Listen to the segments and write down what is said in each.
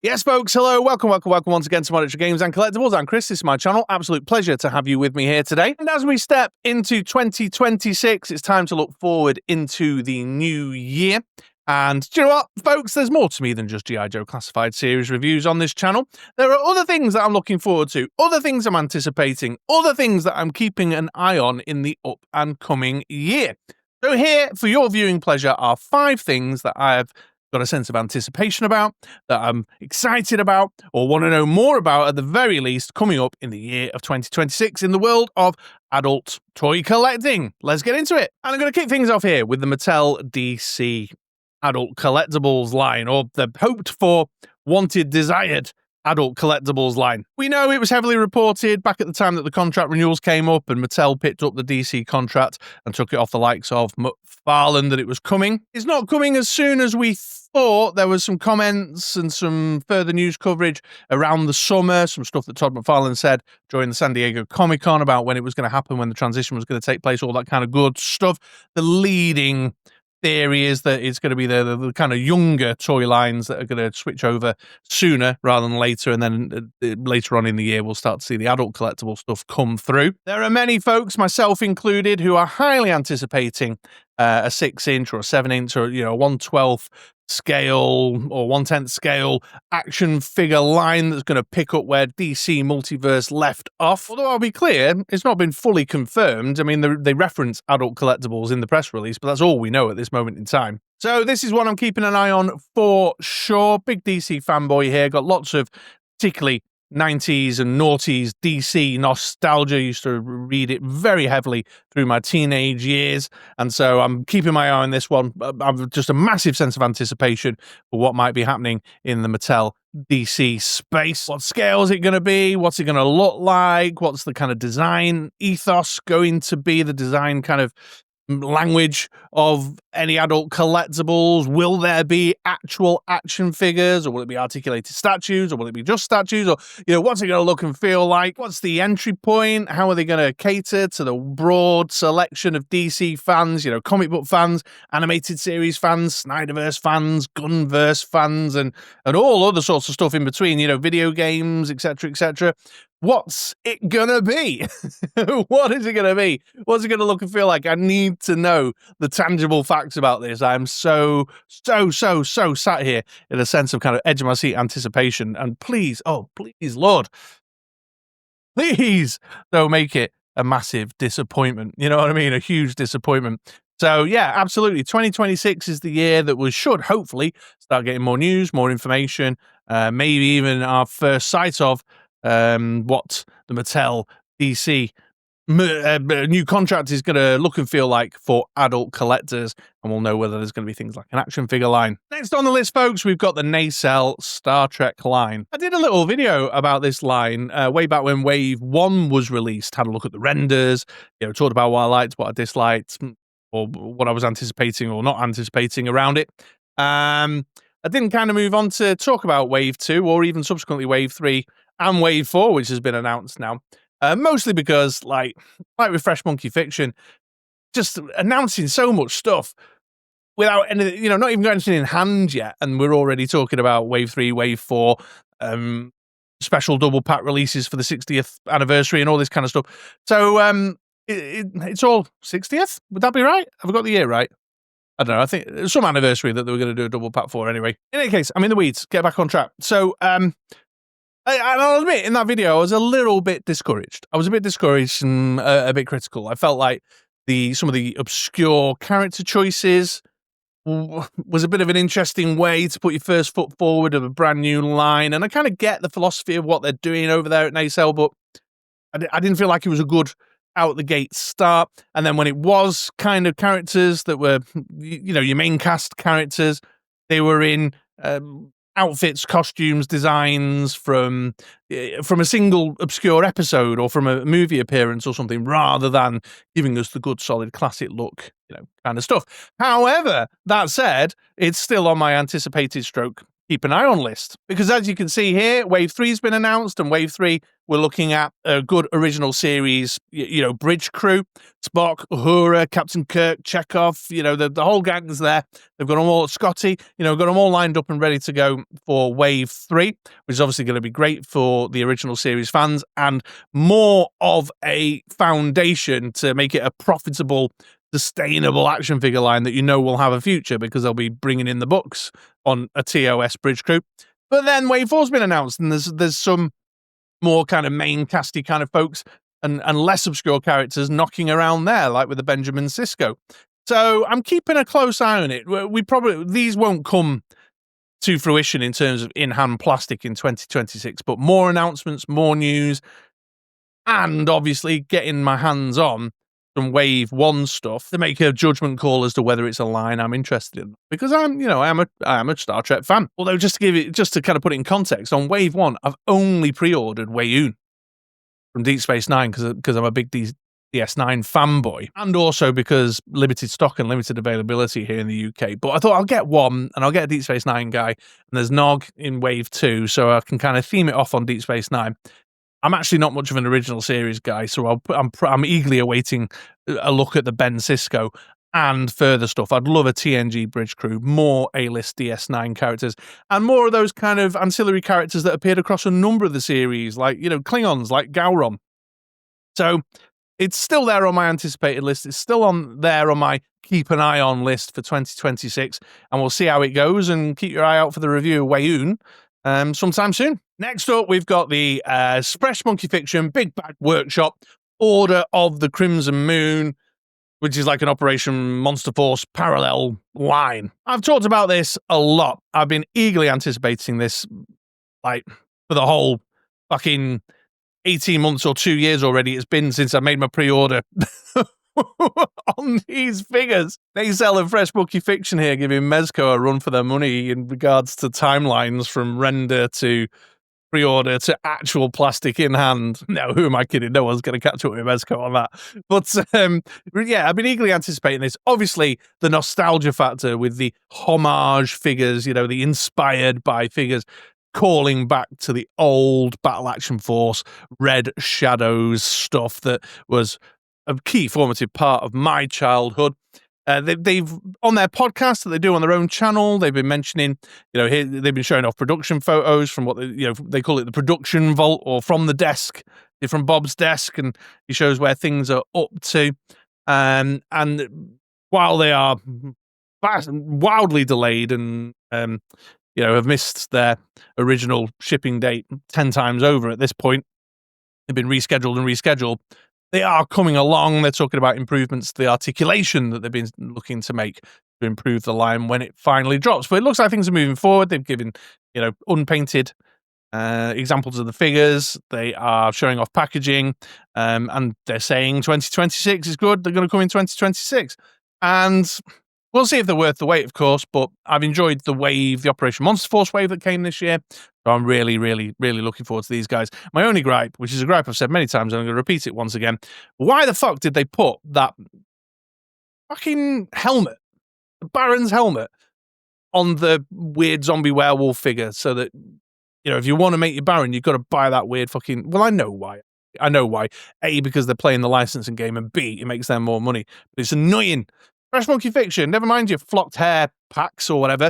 Yes, folks, hello, welcome once again to MoDXtra Games and Collectibles. I'm Chris, this is my channel. Absolute pleasure to have you with me here today. And as we step into 2026, it's time to look forward into the new year. And do you know what, folks, there's more to me than just G.I. Joe Classified series reviews on this channel. There are other things that I'm looking forward to, other things I'm anticipating, other things that I'm keeping an eye on in the up and coming year. So here, for your viewing pleasure, are 5 things that I have got a sense of anticipation about, that I'm excited about, or want to know more about at the very least coming up in the year of 2026 in the world of adult toy collecting. Let's get into it. And I'm going to kick things off here with the Mattel DC adult collectibles line, or the hoped for, wanted, desired adult collectibles line. We know it was heavily reported back at the time that the contract renewals came up and Mattel picked up the DC contract and took it off the likes of McFarlane that it was coming. It's not coming as soon as we thought. There was some comments and some further news coverage around the summer, some stuff that Todd McFarlane said during the San Diego Comic-Con about when it was going to happen, when the transition was going to take place, all that kind of good stuff. The leading theory is that it's going to be the kind of younger toy lines that are going to switch over sooner rather than later, and then later on in the year we'll start to see the adult collectible stuff come through. There are many folks, myself included, who are highly anticipating a 6-inch or a 7-inch or, you know, 1/12 scale or 1/10 scale action figure line that's going to pick up where DC Multiverse left off. Although I'll be clear, it's not been fully confirmed. I mean, they reference adult collectibles in the press release, but that's all we know at this moment in time. So this is what I'm keeping an eye on for sure. Big DC fanboy here. Got lots of particularly 90s and noughties DC nostalgia. Used to read it very heavily through my teenage years, and so I'm keeping my eye on this one. I've just a massive sense of anticipation for what might be happening in the Mattel DC space. What scale is it going to be? What's it going to look like? What's the kind of design ethos going to be? The design kind of language of any adult collectibles? Will there be actual action figures, or will it be articulated statues, or will it be just statues, or, you know, what's it going to look and feel like? What's the entry point? How are they going to cater to the broad selection of DC fans, you know, comic book fans, animated series fans, Snyderverse fans, Gunverse fans, and all other sorts of stuff in between, you know, video games, etc. What's it gonna be? What is it gonna be? What's it gonna look and feel like? I need to know the tangible facts about this. I'm so sat here in a sense of kind of edge of my seat anticipation. And please, oh please, Lord, please don't make it a massive disappointment. You know what I mean? A huge disappointment. So yeah, absolutely. 2026 is the year that we should hopefully start getting more news, more information, maybe even our first sight of what the Mattel DC new contract is going to look and feel like for adult collectors, and we'll know whether there's going to be things like an action figure line. Next on the list, folks, we've got the Nacelle Star Trek line. I did a little video about this line way back when Wave 1 was released, had a look at the renders, you know, talked about what I liked, what I disliked, or what I was anticipating or not anticipating around it. I didn't kind of move on to talk about Wave 2 or even subsequently Wave 3 and Wave 4, which has been announced now. Mostly because, like with Fresh Monkey Fiction, just announcing so much stuff without anything, you know, not even got anything in hand yet, and we're already talking about Wave 3, Wave 4, special double pack releases for the 60th anniversary and all this kind of stuff. So it's all 60th? Would that be right? Have I got the year right? I don't know. I think there's some anniversary that they were going to do a double pack for anyway. In any case, I'm in the weeds. Get back on track. So, I'll admit, in that video, I was a little bit discouraged. I was a bit discouraged and a bit critical. I felt like some of the obscure character choices was a bit of an interesting way to put your first foot forward of a brand new line. And I kind of get the philosophy of what they're doing over there at Nacelle, but I didn't feel like it was a good out the gate start. And then when it was kind of characters that were, you know, your main cast characters, they were in outfits, costumes, designs from a single obscure episode or from a movie appearance or something, rather than giving us the good, solid, classic look, you know, kind of stuff. However, that said, it's still on my anticipated stroke keep an eye on list. Because as you can see here, Wave 3 has been announced, and Wave 3, we're looking at a good original series, bridge crew, Spock, Uhura, Captain Kirk, Chekhov, the whole gang's there. They've got them all, Scotty, got them all lined up and ready to go for Wave 3, which is obviously going to be great for the original series fans, and more of a foundation to make it a profitable, sustainable action figure line that will have a future, because they'll be bringing in the books on a TOS bridge crew. But then Wave 4's been announced, and there's some more kind of main casty kind of folks and less obscure characters knocking around there, like with the Benjamin Sisko. So I'm keeping a close eye on it. These won't come to fruition in terms of in-hand plastic in 2026, but more announcements, more news, and obviously getting my hands on some Wave 1 stuff to make a judgment call as to whether it's a line I'm interested in. Because I am a Star Trek fan. Although just to kind of put it in context, on Wave 1, I've only pre-ordered Weyoun from Deep Space Nine because I'm a big DS9 fanboy, and also because limited stock and limited availability here in the UK. But I thought I'll get one, and I'll get a Deep Space Nine guy, and there's Nog in Wave 2, so I can kind of theme it off on Deep Space Nine. I'm actually not much of an original series guy, so I'm eagerly awaiting a look at the Ben Sisko and further stuff. I'd love a TNG bridge crew, more A-list DS9 characters, and more of those kind of ancillary characters that appeared across a number of the series, like, Klingons, like Gowron. So it's still there on my anticipated list. It's still there on my keep an eye on list for 2026, and we'll see how it goes, and keep your eye out for the review of Weyoun sometime soon. Next up, we've got the Fresh Monkey Fiction Big Bad Workshop Order of the Crimson Moon, which is like an Operation Monster Force parallel line. I've talked about this a lot. I've been eagerly anticipating this, like, for the whole fucking 18 months or 2 years already it's been since I made my pre-order on these figures. Nacelle and Fresh Monkey Fiction here giving Mezco a run for their money in regards to timelines from render to pre-order to actual plastic in hand. No, who am I kidding? No one's going to catch up with Mezco on that. But yeah, I've been eagerly anticipating this. Obviously, the nostalgia factor with the homage figures, the inspired by figures, calling back to the old Battle Action Force, Red Shadows stuff that was a key formative part of my childhood. They've on their podcast that they do on their own channel, they've been mentioning, here they've been showing off production photos from what they call it the production vault, or from the desk, from Bob's desk, and he shows where things are up to. And while they are wildly delayed and have missed their original shipping date 10 times over at this point, they've been rescheduled. They are coming along. They're talking about improvements to the articulation that they've been looking to make to improve the line when it finally drops. But it looks like things are moving forward. They've given, unpainted examples of the figures. They are showing off packaging, and they're saying 2026 is good. They're going to come in 2026. And we'll see if they're worth the wait, of course, but I've enjoyed the Operation Monster Force wave that came this year. So I'm really, really, really looking forward to these guys. My only gripe, which is a gripe I've said many times, and I'm going to repeat it once again. Why the fuck did they put that fucking helmet, the Baron's helmet, on the weird zombie werewolf figure, so that, if you want to make your Baron, you've got to buy that weird fucking... Well, I know why. A, because they're playing the licensing game, and B, it makes them more money. But it's annoying. Fresh Monkey Fiction, never mind your flocked hair packs or whatever.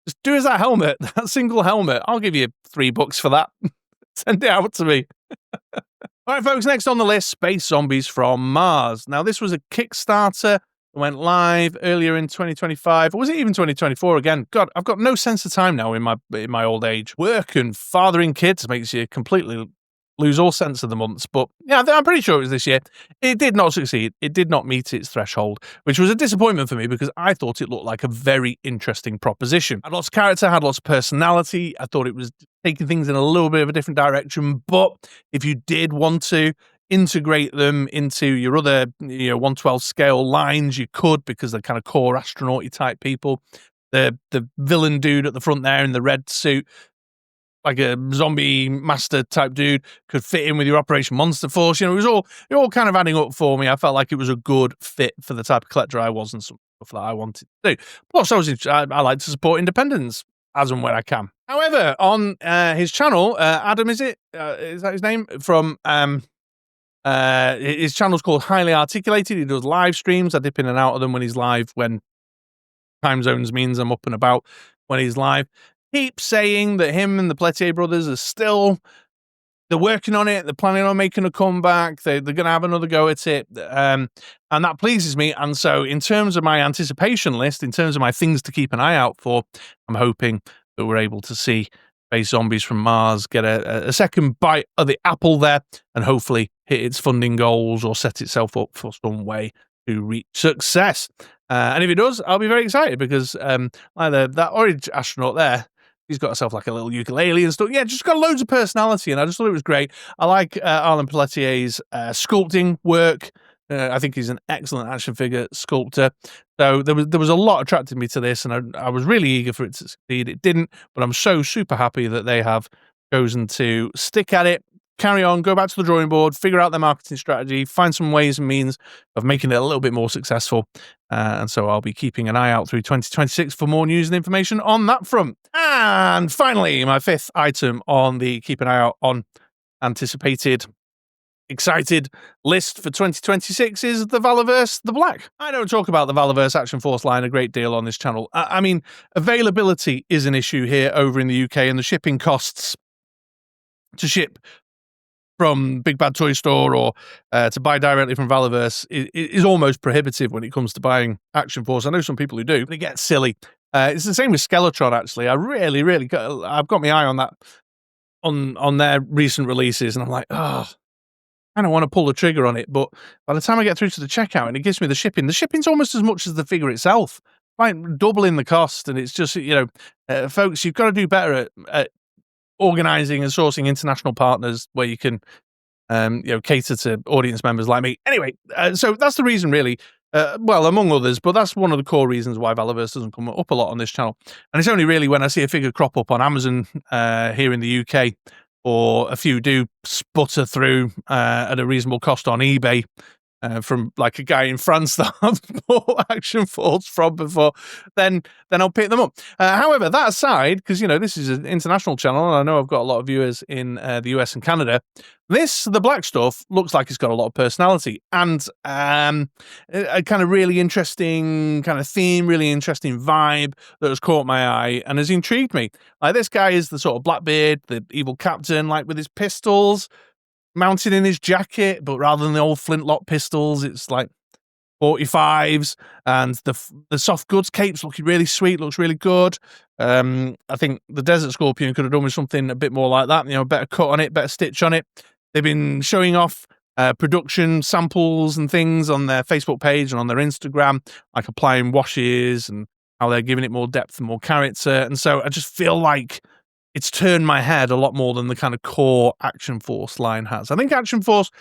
Just do as that helmet, that single helmet. I'll give you $3 for that. Send it out to me. All right, folks, next on the list, Space Zombies from Mars. Now, this was a Kickstarter that went live earlier in 2025. Or was it even 2024 again? God, I've got no sense of time now in my old age. Work and fathering kids makes you completely lose all sense of the months, but yeah, I'm pretty sure it was this year. It did not succeed. It did not meet its threshold, which was a disappointment for me because I thought it looked like a very interesting proposition. Had lots of character, had lots of personality. I thought it was taking things in a little bit of a different direction, but if you did want to integrate them into your other 1/12 scale lines, you could, because they're kind of core astronaut-y type people. The villain dude at the front there in the red suit, like a zombie master type dude, could fit in with your Operation Monster Force. It was all kind of adding up for me. I felt like it was a good fit for the type of collector I was and some stuff that I wanted to do. Plus, I like to support independence as and when I can. However, on his channel, Adam, is that his name? From his channel's called Highly Articulated. He does live streams. I dip in and out of them when he's live, when time zones means I'm up and about when he's live. Keeps saying that him and the Pelletier brothers are still, they're working on it. They're planning on making a comeback. They're going to have another go at it. And that pleases me. And so in terms of my anticipation list, in terms of my things to keep an eye out for, I'm hoping that we're able to see Space Zombies from Mars get a second bite of the apple there, and hopefully hit its funding goals or set itself up for some way to reach success. And if it does, I'll be very excited, because that orange astronaut there, he's got herself like a little ukulele and stuff. Yeah, just got loads of personality, and I just thought it was great. I like Arlen Pelletier's sculpting work. I think he's an excellent action figure sculptor. So there was a lot attracting me to this, and I was really eager for it to succeed. It didn't, but I'm so super happy that they have chosen to stick at it, carry on, go back to the drawing board, figure out their marketing strategy, find some ways and means of making it a little bit more successful. And so I'll be keeping an eye out through 2026 for more news and information on that front. And finally, my fifth item on the keep an eye out on anticipated, excited list for 2026 is the Valverse The Black. I don't talk about the Valverse Action Force line a great deal on this channel. I mean, availability is an issue here over in the UK, and the shipping costs to ship from Big Bad Toy Store or to buy directly from Valverse is almost prohibitive when it comes to buying Action Force. I know some people who do, but it gets silly. It's the same with Skeletron, actually. I've got my eye on that, on their recent releases, and I'm like, oh, I don't want to pull the trigger on it, but by the time I get through to the checkout and it gives me the shipping's almost as much as the figure itself, like doubling the cost. And it's just, folks, you've got to do better at organizing and sourcing international partners where you can, cater to audience members like me. Anyway, so that's the reason, really. Well, among others, but that's one of the core reasons why Valverse doesn't come up a lot on this channel. And it's only really when I see a figure crop up on Amazon here in the UK, or a few do sputter through at a reasonable cost on eBay from like a guy in France that I've bought Action Force from before, then I'll pick them up. However, that aside, because, this is an international channel, and I know I've got a lot of viewers in the US and Canada, the black stuff looks like it's got a lot of personality and a kind of really interesting kind of theme, really interesting vibe that has caught my eye and has intrigued me. Like, this guy is the sort of Blackbeard, the evil captain, like with his pistols mounted in his jacket, but rather than the old flintlock pistols, it's like 45s, and the soft goods capes looking really sweet, looks really good. I think the Desert Scorpion could have done with something a bit more like that, better cut on it, better stitch on it. They've been showing off production samples and things on their Facebook page and on their Instagram, like applying washes and how they're giving it more depth and more character. And so I just feel like it's turned my head a lot more than the kind of core Action Force line has. I think Action Force,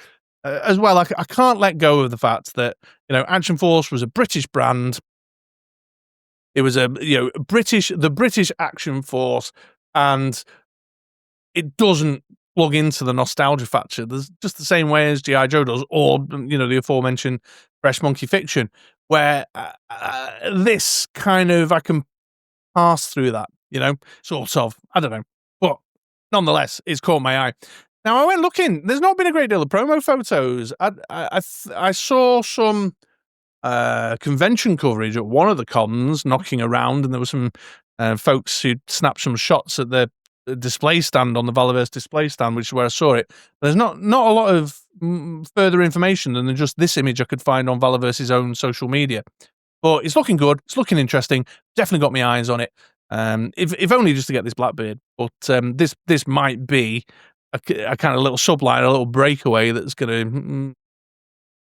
as well, I can't let go of the fact that, Action Force was a British brand. It was the British Action Force, and it doesn't plug into the nostalgia factor. There's just the same way as G.I. Joe does, or, the aforementioned Fresh Monkey Fiction, where this kind of, I can pass through that, sort of. I don't know. But nonetheless, it's caught my eye. Now, I went looking. There's not been a great deal of promo photos. I saw some convention coverage at one of the cons knocking around, and there were some folks who snapped some shots at the display stand on the Valverse display stand, which is where I saw it. There's not a lot of further information than just this image I could find on Valverse's own social media. But it's looking good. It's looking interesting. Definitely got my eyes on it. If only just to get this Blackbeard. But this might be a kind of little subline, a little breakaway that's going to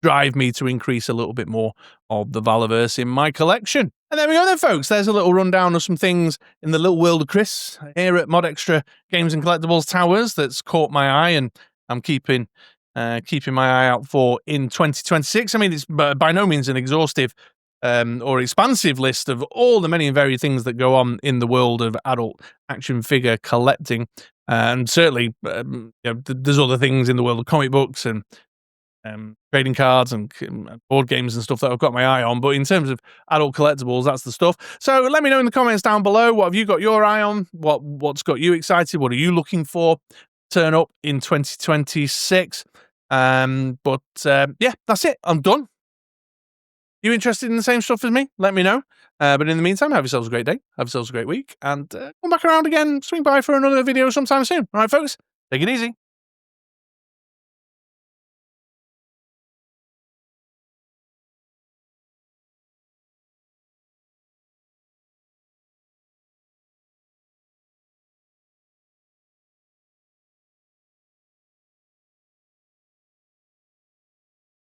drive me to increase a little bit more of the Valverse in my collection. And there we go then, folks. There's a little rundown of some things in the little world of Chris here at MoDXtra Games and Collectibles Towers that's caught my eye, and I'm keeping my eye out for in 2026. I mean, it's by no means an exhaustive or expansive list of all the many and varied things that go on in the world of adult action figure collecting. And certainly, there's other things in the world of comic books and trading cards and board games and stuff that I've got my eye on. But in terms of adult collectibles, that's the stuff. So let me know in the comments down below, what have you got your eye on? What's got you excited? What are you looking for turn up in 2026? Yeah, that's it. I'm done. You interested in the same stuff as me? Let me know. But in the meantime, have yourselves a great day. Have yourselves a great week. And come back around again. Swing by for another video sometime soon. All right, folks? Take it easy.